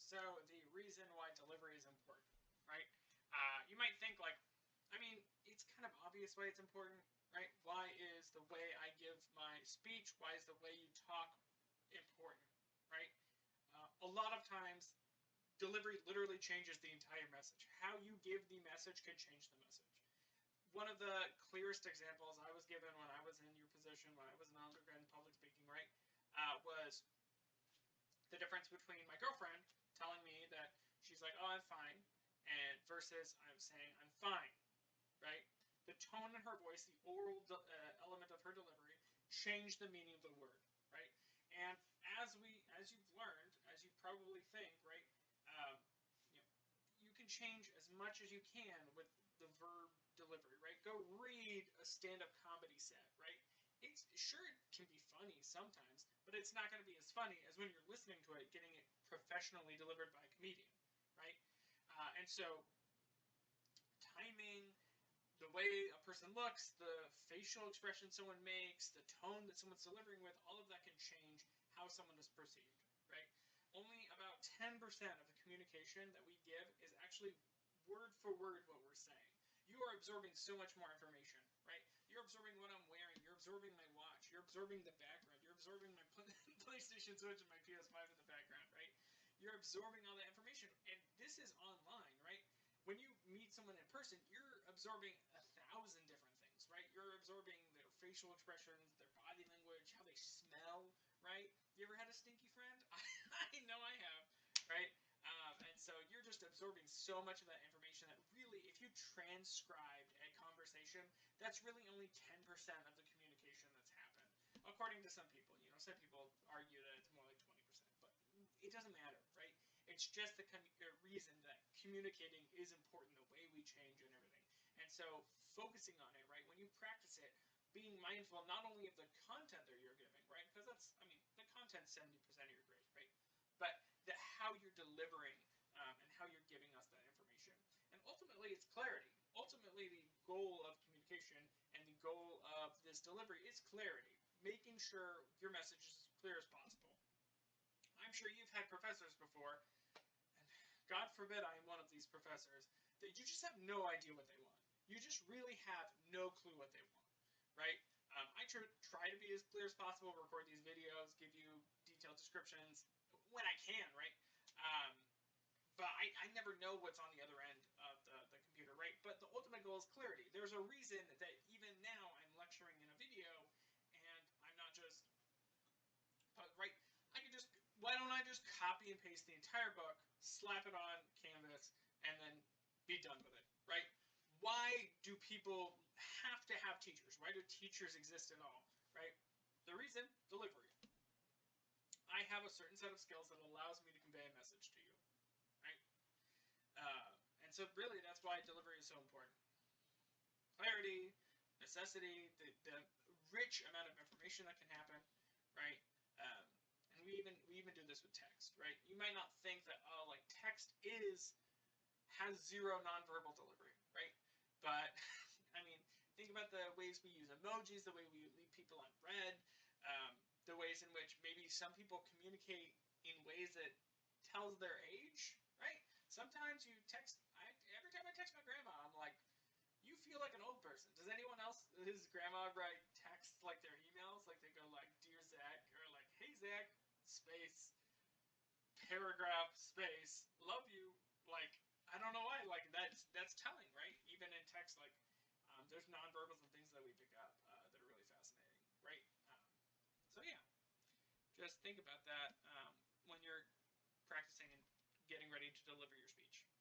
So the reason why delivery is important, right? You might think like, I mean, it's kind of obvious why it's important, right? Why is the way I give my speech, why is the way you talk important, right? A lot of times, delivery literally changes the entire message. How you give the message could change the message. One of the clearest examples I was given when I was in your position, when I was an undergrad in public speaking, right, was the difference between my girlfriend telling me that she's like, "Oh, I'm fine," and versus I'm saying I'm fine, right? The tone in her voice, the oral element of her delivery, changed the meaning of the word, right? And as you've learned, as you probably think, right, um, you know, you can change as much as you can with the verb delivery, right? Go read a stand-up comedy set, right? It's sure it can be funny sometimes, but it's not going to be as funny as when you're listening to it, getting it professionally delivered by a comedian, right? And so timing, the way a person looks, the facial expression someone makes, the tone that someone's delivering with, all of that can change how someone is perceived, right? Only about 10% of the communication that we give is actually word for word what we're saying. You are absorbing so much more information, right? You're absorbing what I'm wearing. You're absorbing my watch. You're absorbing the background. You're absorbing my PlayStation Switch and my PS5 in the background, right? You're absorbing all that information. And this is online, right? When you meet someone in person, you're absorbing 1,000 different things, right? You're absorbing their facial expressions, their body language, how they smell, right? You ever had a stinky friend? I know I have, right? And so you're just absorbing so much of that information that really, if you transcribed a conversation, that's really only 10% of the communication that's happened, according to some people. You know, some people argue that it's more like 20%, but it doesn't matter, right? It's just the reason that communicating is important, the way we change and everything. And so focusing on it, right, when you practice it, being mindful not only of the content that you're giving, right, because that's, I mean, the content's 70% of your grade, right, but how you're delivering and how you're giving us that information. And ultimately, it's clarity. Ultimately, the goal of communication and the goal of this delivery is clarity, making sure your message is as clear as possible. I'm sure you've had professors before, and God forbid I am one of these professors, that you just have no idea what they want. You just really have no clue what they want, right? I try to be as clear as possible, record these videos, give you detailed descriptions when I can, right? Um, but I never know what's on the other end of the computer, right? But the ultimate goal is clarity. There's a reason that even now I'm lecturing in a video, and I'm not just, right? I could just, why don't I just copy and paste the entire book, slap it on Canvas, and then be done with it, right? Why do people have to have teachers? Why do teachers exist at all, right? The reason, delivery. I have a certain set of skills that allows me to convey a message to you, right? And so really that's why delivery is so important. Clarity, necessity, the rich amount of information that can happen, right? Um, and we even do this with text, right? You might not think that, oh, like text has zero nonverbal delivery, right? But I mean, think about the ways we use emojis, the way we leave people on red, the ways in which maybe some people communicate in ways that tells their age, right? Sometimes you text. Every time I text my grandma, I'm like, "You feel like an old person." Does anyone else, his grandma, write texts like their emails? Like they go like, "Dear Zach," or like, "Hey Zach," space, paragraph, space, "Love you." Like, I don't know why. Like that's telling, right? Even in text, like there's nonverbals and things that we pick up that are really fascinating, right? So yeah, just think about that when you're practicing and getting ready to deliver your speech.